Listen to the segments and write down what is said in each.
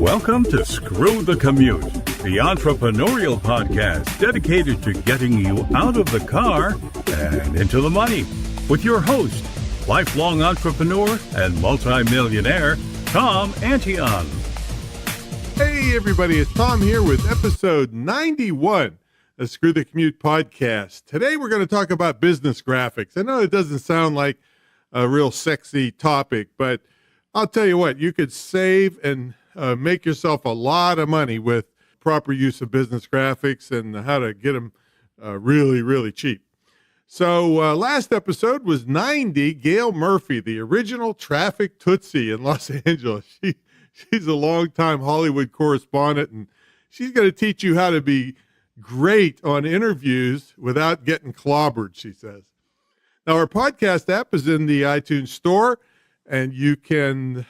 Welcome to Screw the Commute, the entrepreneurial podcast dedicated to getting you out of the car and into the money. With your host, lifelong entrepreneur and multimillionaire, Tom Antion. Hey everybody, it's Tom here with episode 91 of Screw the Commute podcast. Today we're going to talk about business graphics. I know it doesn't sound like a real sexy topic, but I'll tell you what, you could save and make yourself a lot of money with proper use of business graphics and how to get them really cheap. So last episode was 90, Gail Murphy, the original traffic Tootsie in Los Angeles. She's a longtime Hollywood correspondent, and she's going to teach you how to be great on interviews without getting clobbered, she says. Now, our podcast app is in the iTunes store, and you can,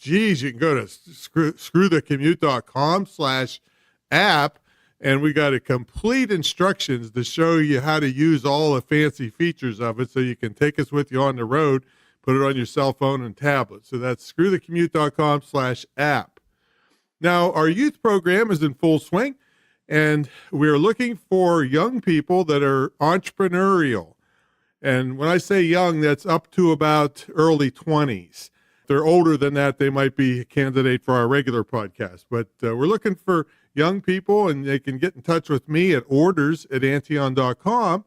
you can go to screwthecommute.com/app, and we got a complete instructions to show you how to use all the fancy features of it so you can take us with you on the road, put it on your cell phone and tablet. So that's screwthecommute.com/app. Now, our youth program is in full swing, and we're looking for young people that are entrepreneurial. And when I say young, that's up to about early 20s. If they're older than that, they might be a candidate for our regular podcast. But we're looking for young people, and they can get in touch with me at orders@antion.com,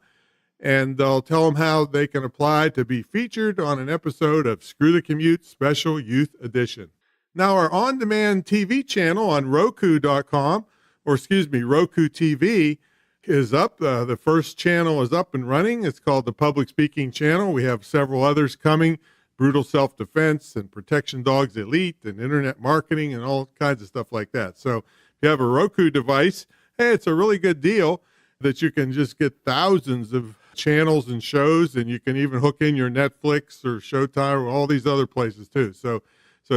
and I'll tell them how they can apply to be featured on an episode of Screw the Commute Special Youth Edition. Now, our on-demand TV channel on Roku.com, Roku TV, is up. The first channel is up and running. It's called the Public Speaking Channel. We have several others coming, Brutal Self-Defense and Protection Dogs Elite and Internet Marketing and all kinds of stuff like that. So if you have a Roku device, hey, it's a really good deal that you can just get thousands of channels and shows, and you can even hook in your Netflix or Showtime or all these other places too. So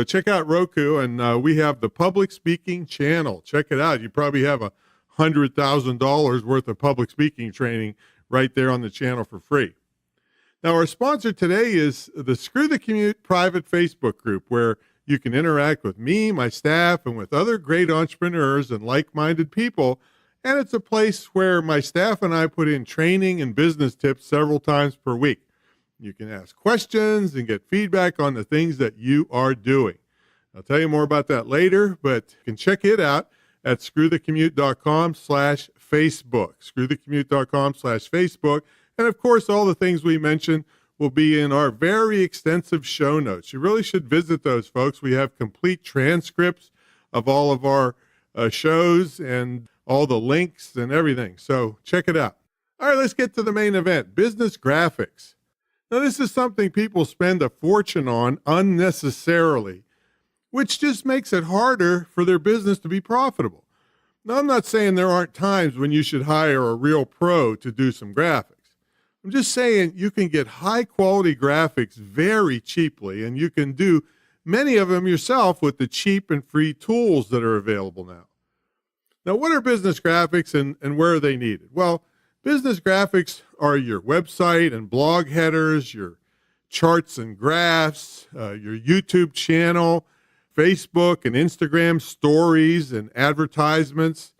check out Roku, and we have the Public Speaking Channel. Check it out. You probably have $100,000 worth of public speaking training right there on the channel for free. Now, our sponsor today is the Screw the Commute private Facebook group, where you can interact with me, my staff, and with other great entrepreneurs and like-minded people. And it's a place where my staff and I put in training and business tips several times per week. You can ask questions and get feedback on the things that you are doing. I'll tell you more about that later, but you can check it out at screwthecommute.com/Facebook, screwthecommute.com/Facebook. And of course, all the things we mentioned will be in our very extensive show notes. You really should visit those, folks. We have complete transcripts of all of our shows and all the links and everything. So check it out. All right, let's get to the main event, business graphics. Now, this is something people spend a fortune on unnecessarily, which just makes it harder for their business to be profitable. Now, I'm not saying there aren't times when you should hire a real pro to do some graphics. I'm just saying you can get high-quality graphics very cheaply, and you can do many of them yourself with the cheap and free tools that are available now. Now, what are business graphics and where are they needed? Well, business graphics are your website and blog headers, your charts and graphs, your YouTube channel, Facebook and Instagram stories and advertisements,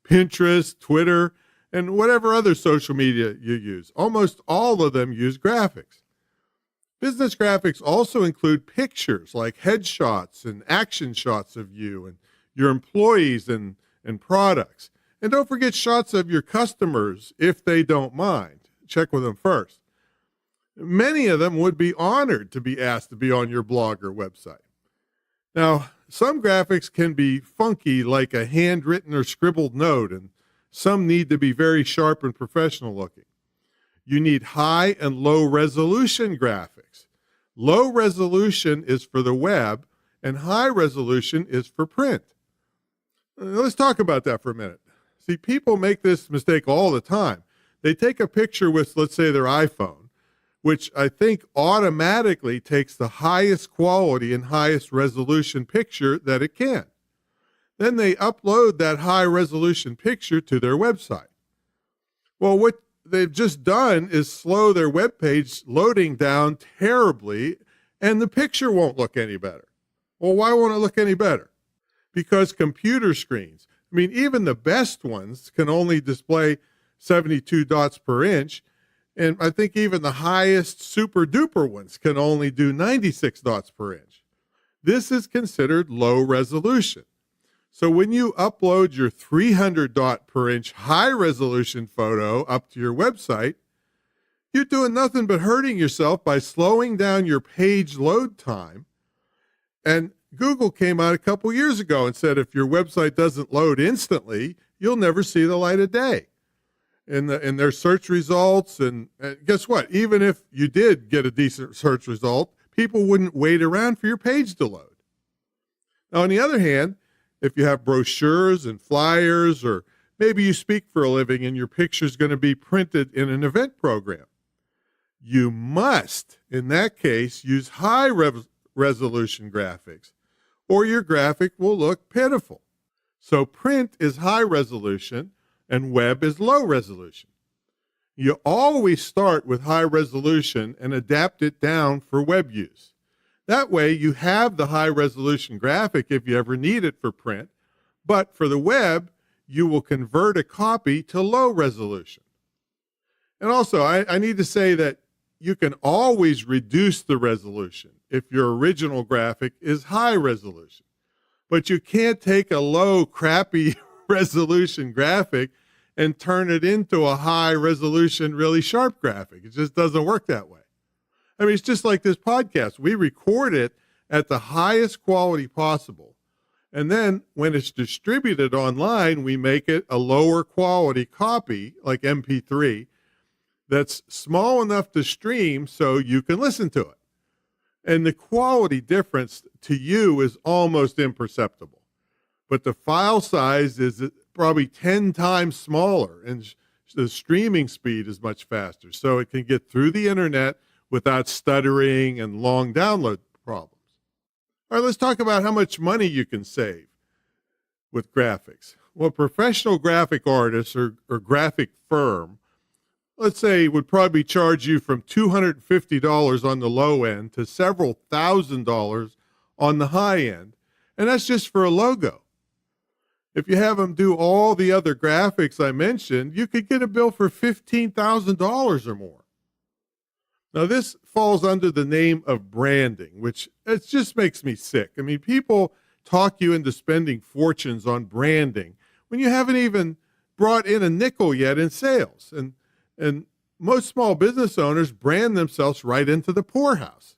Pinterest, Twitter, and whatever other social media you use. Almost all of them use graphics. Business graphics also include pictures like headshots and action shots of you and your employees and products. And don't forget shots of your customers if they don't mind. Check with them first. Many of them would be honored to be asked to be on your blog or website. Now, some graphics can be funky, like a handwritten or scribbled note, and some need to be very sharp and professional looking. You need high and low resolution graphics. Low resolution is for the web, and high resolution is for print. Let's talk about that for a minute. See, people make this mistake all the time. They take a picture with, let's say, their iPhone, which I think automatically takes the highest quality and highest resolution picture that it can. Then they upload that high resolution picture to their website. Well, what they've just done is slow their web page loading down terribly, and the picture won't look any better. Well, why won't it look any better? because computer screens, I mean, even the best ones can only display 72 dots per inch. And I think even the highest super duper ones can only do 96 dots per inch. This is considered low resolution. So when you upload your 300 dot per inch high resolution photo up to your website, you're doing nothing but hurting yourself by slowing down your page load time. And Google came out a couple years ago and said if your website doesn't load instantly, you'll never see the light of day in their search results. And guess what? Even if you did get a decent search result, people wouldn't wait around for your page to load. Now, on the other hand, if you have brochures and flyers, or maybe you speak for a living and your picture is going to be printed in an event program, you must, in that case, use high resolution graphics, or your graphic will look pitiful. So print is high resolution and web is low resolution. You always start with high resolution and adapt it down for web use. That way you have the high resolution graphic if you ever need it for print, but for the web, you will convert a copy to low resolution. And also, I need to say that you can always reduce the resolution if your original graphic is high resolution. But you can't take a low, crappy resolution graphic and turn it into a high resolution, really sharp graphic. It just doesn't work that way. I mean, it's just like this podcast. We record it at the highest quality possible. And then when it's distributed online, we make it a lower quality copy, like MP3, that's small enough to stream so you can listen to it. And the quality difference to you is almost imperceptible. But the file size is probably 10 times smaller, and the streaming speed is much faster. So it can get through the internet without stuttering and long download problems. All right, let's talk about how much money you can save with graphics. Well, professional graphic artists or graphic firm, let's say, would probably charge you from $250 on the low end to several $1,000s on the high end. And that's just for a logo. If you have them do all the other graphics I mentioned, you could get a bill for $15,000 or more. Now, this falls under the name of branding, which it just makes me sick. I mean, people talk you into spending fortunes on branding when you haven't even brought in a nickel yet in sales. And most small business owners brand themselves right into the poorhouse.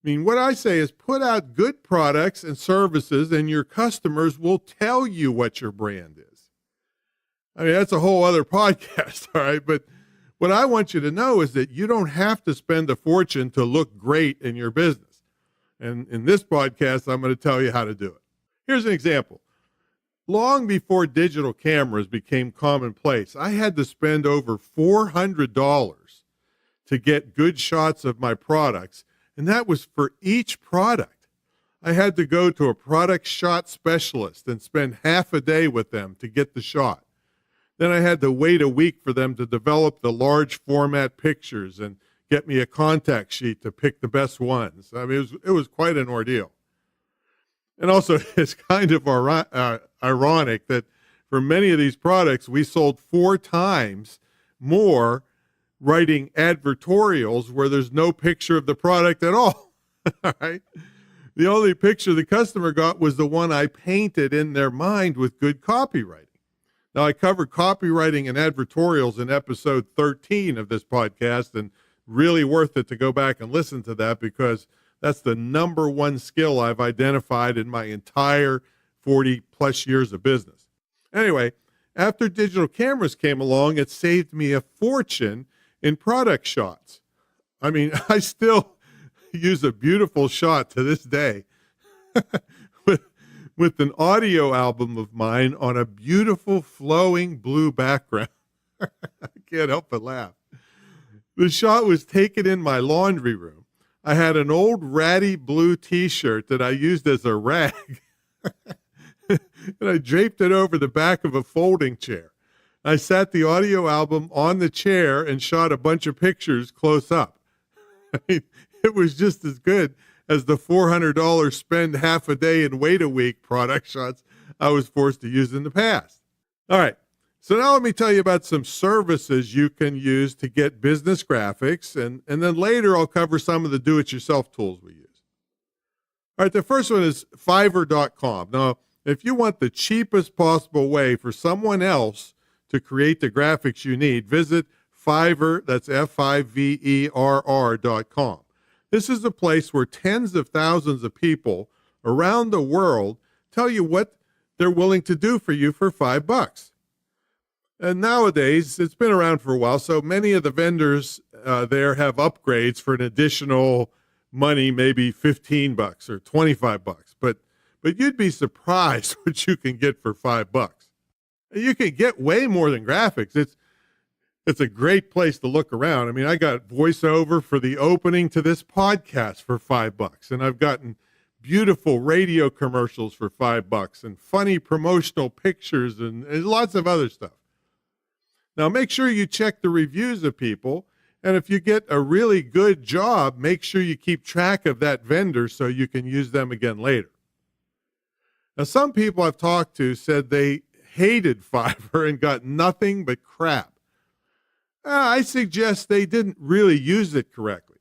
I mean, what I say is put out good products and services, and your customers will tell you what your brand is. I mean, that's a whole other podcast, all right? But what I want you to know is that you don't have to spend a fortune to look great in your business. And in this podcast, I'm going to tell you how to do it. Here's an example. Long before digital cameras became commonplace, I had to spend over $400 to get good shots of my products, and that was for each product. I had to go to a product shot specialist and spend half a day with them to get the shot. Then I had to wait a week for them to develop the large format pictures and get me a contact sheet to pick the best ones. I mean, it was quite an ordeal. And also, it's kind of ironic that for many of these products, we sold 4 times more writing advertorials where there's no picture of the product at all. All right? The only picture the customer got was the one I painted in their mind with good copywriting. Now, I covered copywriting and advertorials in episode 13 of this podcast, and really worth it to go back and listen to that because that's the number one skill I've identified in my entire 40 plus years of business. Anyway, after digital cameras came along, it saved me a fortune in product shots. I mean, I still use a beautiful shot to this day with an audio album of mine on a beautiful flowing blue background. I can't help but laugh. The shot was taken in my laundry room. I had an old ratty blue T-shirt that I used as a rag, and I draped it over the back of a folding chair. I sat the audio album on the chair and shot a bunch of pictures close up. I mean, it was just as good as the $400 spend half a day and wait a week product shots I was forced to use in the past. All right. So now let me tell you about some services you can use to get business graphics, and then later I'll cover some of the do-it-yourself tools we use. All right, the first one is Fiverr.com. Now, if you want the cheapest possible way for someone else to create the graphics you need, visit Fiverr, that's Fiverr.com. This is a place where tens of thousands of people around the world tell you what they're willing to do for you for $5. And nowadays, it's been around for a while, so many of the vendors there have upgrades for an additional money, maybe $15 or $25. But you'd be surprised what you can get for $5. You can get way more than graphics. It's a great place to look around. I mean, I got voiceover for the opening to this podcast for $5, and I've gotten beautiful radio commercials for $5, and funny promotional pictures and lots of other stuff. Now, make sure you check the reviews of people, and if you get a really good job, make sure you keep track of that vendor so you can use them again later. Now, some people I've talked to said they hated Fiverr and got nothing but crap. I suggest they didn't really use it correctly.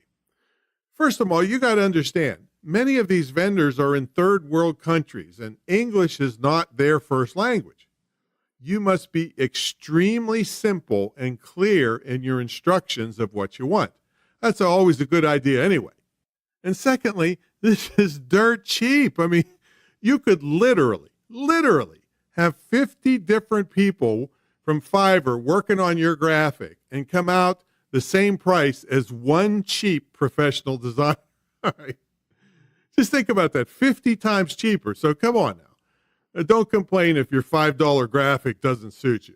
First of all, you got to understand, many of these vendors are in third world countries, and English is not their first language. You must be extremely simple and clear in your instructions of what you want. That's always a good idea anyway. And secondly, this is dirt cheap. I mean, you could literally have 50 different people from Fiverr working on your graphic and come out the same price as one cheap professional designer. All right. Just think about that, 50 times cheaper. So come on now. Don't complain if your $5 graphic doesn't suit you.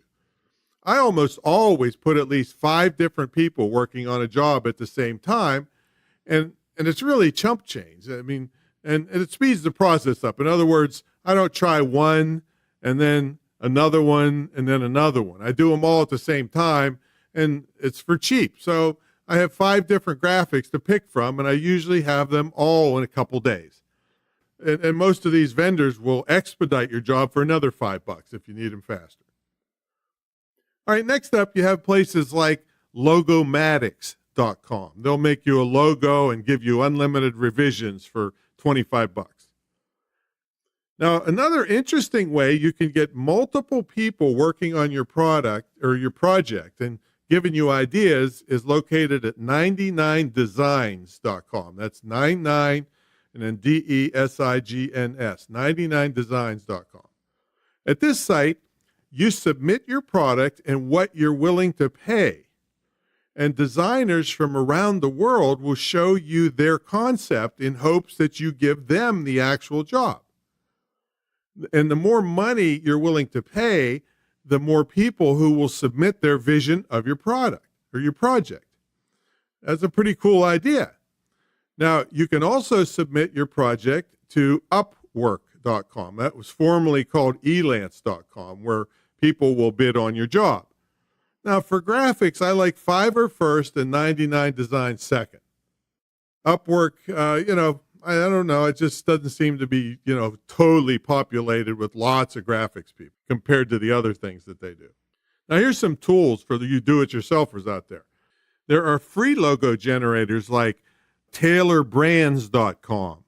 I almost always put at least 5 different people working on a job at the same time, and it's really chump change. I mean, and it speeds the process up. In other words, I don't try one and then another one and then another one. I do them all at the same time, and it's for cheap. So I have 5 different graphics to pick from, and I usually have them all in a couple days. And most of these vendors will expedite your job for another $5 if you need them faster. All right, next up, you have places like Logomatics.com. They'll make you a logo and give you unlimited revisions for $25. Now, another interesting way you can get multiple people working on your product or your project and giving you ideas is located at 99designs.com. That's 99 and then DESIGNS, 99designs.com. At this site, you submit your product and what you're willing to pay. And designers from around the world will show you their concept in hopes that you give them the actual job. And the more money you're willing to pay, the more people who will submit their vision of your product or your project. That's a pretty cool idea. Now, you can also submit your project to Upwork.com. That was formerly called Elance.com, where people will bid on your job. Now, for graphics, I like Fiverr first and 99designs second. Upwork, I don't know. It just doesn't seem to be, totally populated with lots of graphics people compared to the other things that they do. Now, here's some tools for you do-it-yourselfers out there. There are free logo generators like TaylorBrands.com.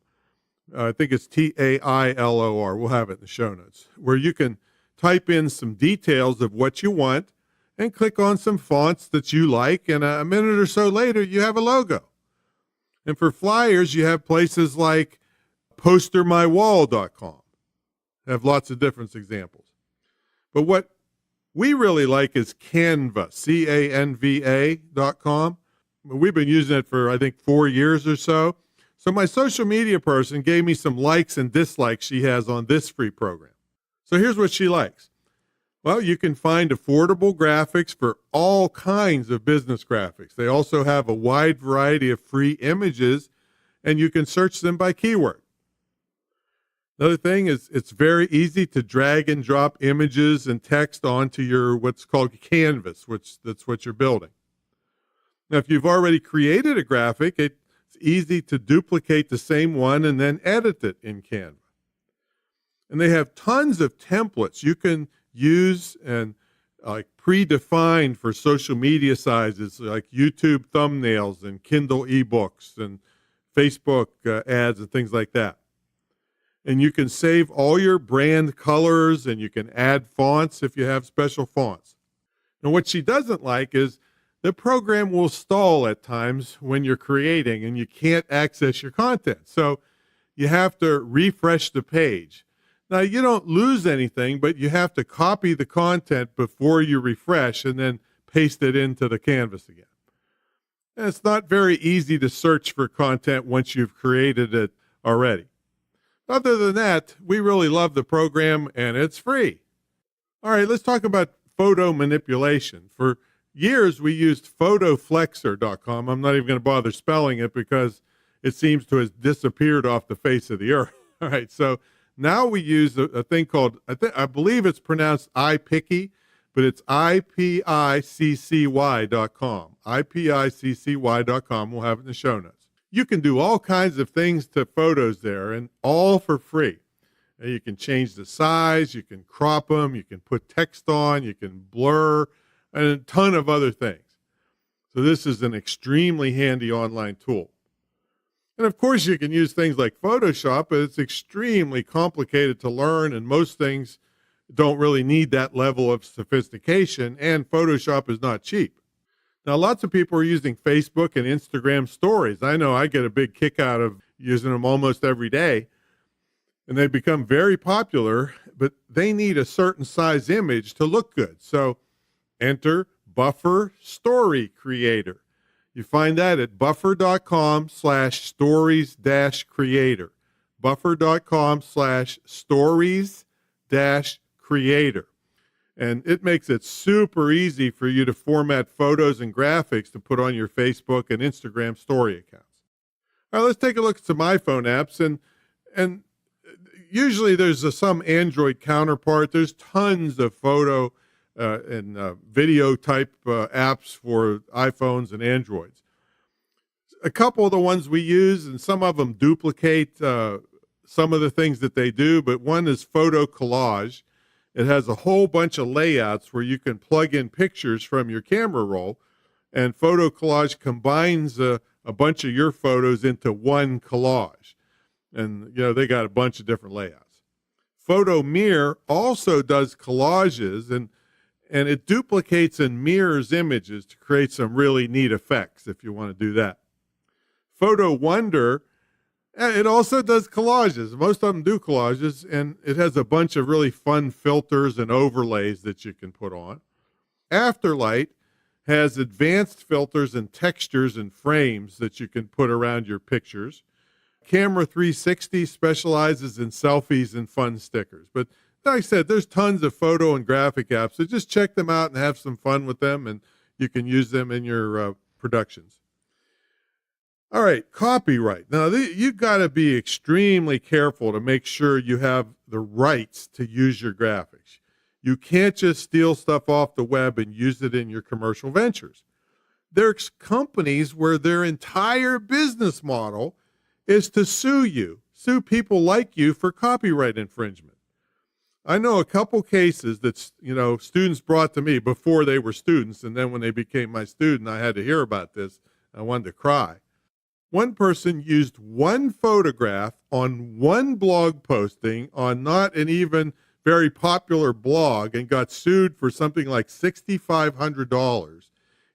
I think it's TAILOR. We'll have it in the show notes, where you can type in some details of what you want and click on some fonts that you like, and a minute or so later, you have a logo. And for flyers, you have places like PosterMyWall.com. They have lots of different examples. But what we really like is Canva, CANVA.com. We've been using it for, I think, 4 years or so. So my social media person gave me some likes and dislikes she has on this free program. So here's what she likes. Well, you can find affordable graphics for all kinds of business graphics. They also have a wide variety of free images, and you can search them by keyword. Another thing is it's very easy to drag and drop images and text onto your what's called canvas, that's what you're building. Now, if you've already created a graphic, it It's easy to duplicate the same one and then edit it in Canva. And they have tons of templates you can use and like predefined for social media sizes like YouTube thumbnails and Kindle ebooks and Facebook ads and things like that. And you can save all your brand colors and you can add fonts if you have special fonts. And what she doesn't like is the program will stall at times when you're creating and you can't access your content. So you have to refresh the page. Now, you don't lose anything, but you have to copy the content before you refresh and then paste it into the canvas again. And it's not very easy to search for content once you've created it already. Other than that, we really love the program, and it's free. All right, let's talk about photo manipulation. For years, we used photoflexer.com. I'm not even going to bother spelling it because it seems to have disappeared off the face of the earth. All right, so now we use a thing called, I believe it's pronounced iPicky, but it's ipiccy.com. ipiccy.com. We'll have it in the show notes. You can do all kinds of things to photos there, and all for free. And you can change the size, you can crop them, you can put text on, you can blur, and a ton of other things. So this is an extremely handy online tool. And of course, you can use things like Photoshop, but it's extremely complicated to learn, and most things don't really need that level of sophistication, and Photoshop is not cheap. Now, lots of people are using Facebook and Instagram stories. I know I get a big kick out of using them almost every day, and they become very popular, but they need a certain size image to look good. So enter Buffer Story Creator. You find that at buffer.com/stories-creator. Buffer.com/stories-creator. And it makes it super easy for you to format photos and graphics to put on your Facebook and Instagram story accounts. All right, let's take a look at some iPhone apps. And usually there's some Android counterpart. There's tons of photo and video type apps for iPhones and Androids. A couple of the ones we use, and some of them duplicate some of the things that they do, but one is Photo Collage. It has a whole bunch of layouts where you can plug in pictures from your camera roll, and Photo Collage combines a bunch of your photos into one collage. And, they got a bunch of different layouts. Photo Mirror also does collages, and it duplicates and mirrors images to create some really neat effects if you want to do that. Photo Wonder, it also does collages. Most of them do collages, and it has a bunch of really fun filters and overlays that you can put on. Afterlight has advanced filters and textures and frames that you can put around your pictures. Camera 360 specializes in selfies and fun stickers. But like I said, there's tons of photo and graphic apps, so just check them out and have some fun with them, and you can use them in your productions. All right, copyright. Now, you've got to be extremely careful to make sure you have the rights to use your graphics. You can't just steal stuff off the web and use it in your commercial ventures. There's companies where their entire business model is to sue people like you for copyright infringement. I know a couple cases that, students brought to me before they were students, and then when they became my student, I had to hear about this. I wanted to cry. One person used one photograph on one blog posting on not an even very popular blog and got sued for something like $6,500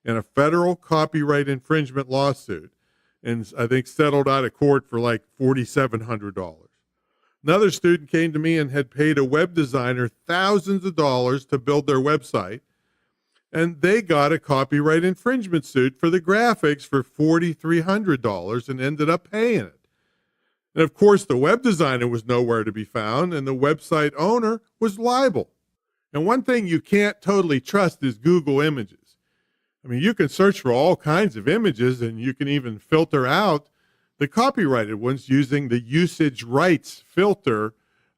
in a federal copyright infringement lawsuit, and I think settled out of court for like $4,700. Another student came to me and had paid a web designer thousands of dollars to build their website, and they got a copyright infringement suit for the graphics for $4,300 and ended up paying it. And of course, the web designer was nowhere to be found, and the website owner was liable. And one thing you can't totally trust is Google Images. I mean, you can search for all kinds of images, and you can even filter out the copyrighted ones using the usage rights filter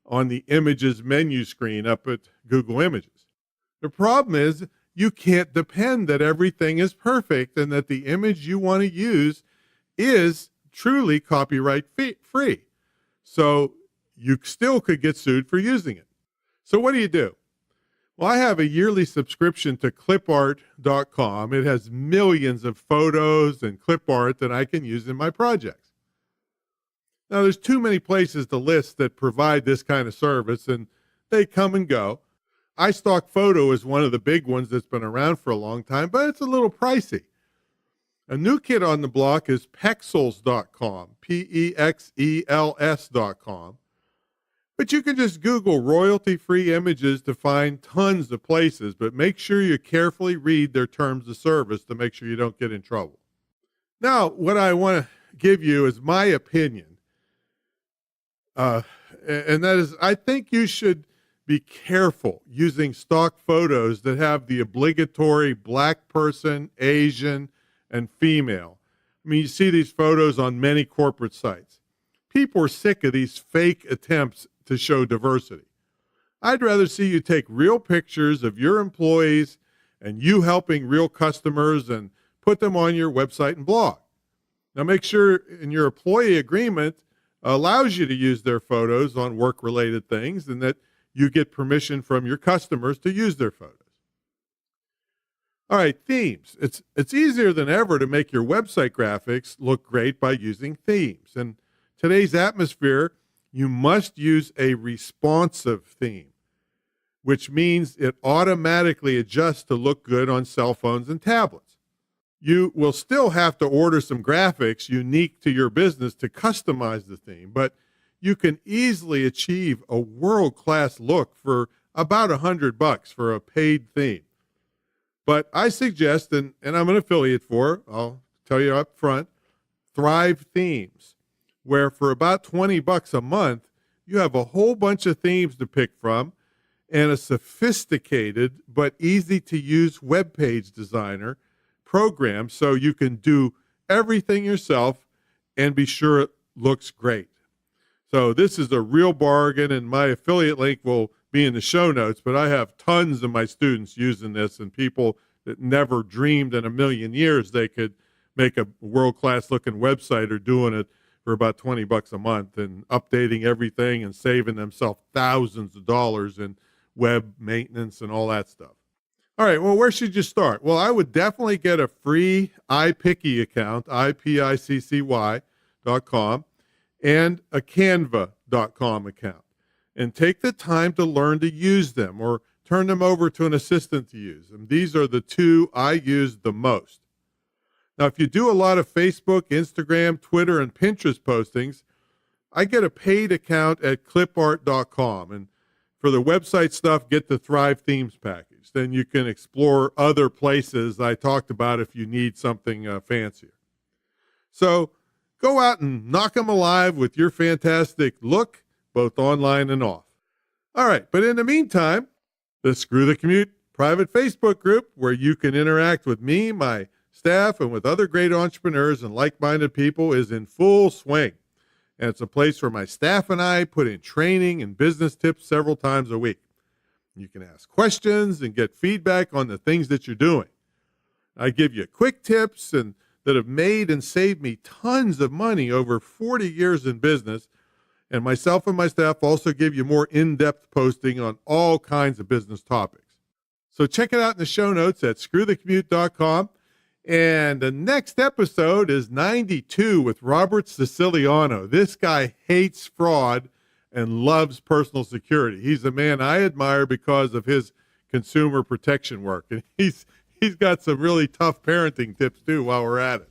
on the images menu screen up at Google Images. The problem is you can't depend that everything is perfect and that the image you want to use is truly copyright free. So you still could get sued for using it. So what do? Well, I have a yearly subscription to clipart.com. It has millions of photos and clip art that I can use in my projects. Now, there's too many places to list that provide this kind of service, and they come and go. iStock Photo is one of the big ones that's been around for a long time, but it's a little pricey. A new kid on the block is Pexels.com, Pexels.com. But you can just Google royalty-free images to find tons of places, but make sure you carefully read their terms of service to make sure you don't get in trouble. Now, what I want to give you is my opinion, and that is I think you should be careful using stock photos that have the obligatory black person, Asian, and female. I mean, you see these photos on many corporate sites. People are sick of these fake attempts to show diversity. I'd rather see you take real pictures of your employees and you helping real customers and put them on your website and blog. Now make sure in your employee agreement allows you to use their photos on work-related things and that you get permission from your customers to use their photos. All right, themes. It's easier than ever to make your website graphics look great by using themes. In today's atmosphere, you must use a responsive theme, which means it automatically adjusts to look good on cell phones and tablets. You will still have to order some graphics unique to your business to customize the theme, but you can easily achieve a world-class look for about $100 for a paid theme. But I suggest, and I'm an affiliate for, I'll tell you up front, Thrive Themes, where for about $20 a month, you have a whole bunch of themes to pick from and a sophisticated but easy-to-use web page designer program so you can do everything yourself and be sure it looks great. So this is a real bargain, and my affiliate link will be in the show notes, but I have tons of my students using this and people that never dreamed in a million years they could make a world-class looking website are doing it for about $20 a month and updating everything and saving themselves thousands of dollars in web maintenance and all that stuff. All right, well, where should you start? Well, I would definitely get a free iPicky account, IPICCY.com, and a Canva.com account. And take the time to learn to use them or turn them over to an assistant to use them. These are the two I use the most. Now, if you do a lot of Facebook, Instagram, Twitter, and Pinterest postings, I get a paid account at clipart.com. And for the website stuff, get the Thrive Themes package. Then you can explore other places I talked about if you need something fancier. So go out and knock them alive with your fantastic look, both online and off. All right, but in the meantime, the Screw the Commute private Facebook group where you can interact with me, my staff, and with other great entrepreneurs and like-minded people is in full swing. And it's a place where my staff and I put in training and business tips several times a week. You can ask questions and get feedback on the things that you're doing. I give you quick tips and that have made and saved me tons of money over 40 years in business. And myself and my staff also give you more in-depth posting on all kinds of business topics. So check it out in the show notes at screwthecommute.com. And the next episode is 92 with Robert Siciliano. This guy hates fraud and loves personal security. He's a man I admire because of his consumer protection work. And he's got some really tough parenting tips, too, while we're at it.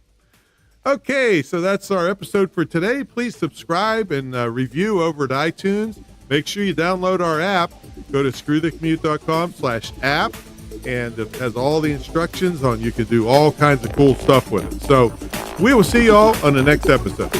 Okay, so that's our episode for today. Please subscribe and review over at iTunes. Make sure you download our app. Go to screwthecommute.com/app. And it has all the instructions on you can do all kinds of cool stuff with it. So we will see you all on the next episode.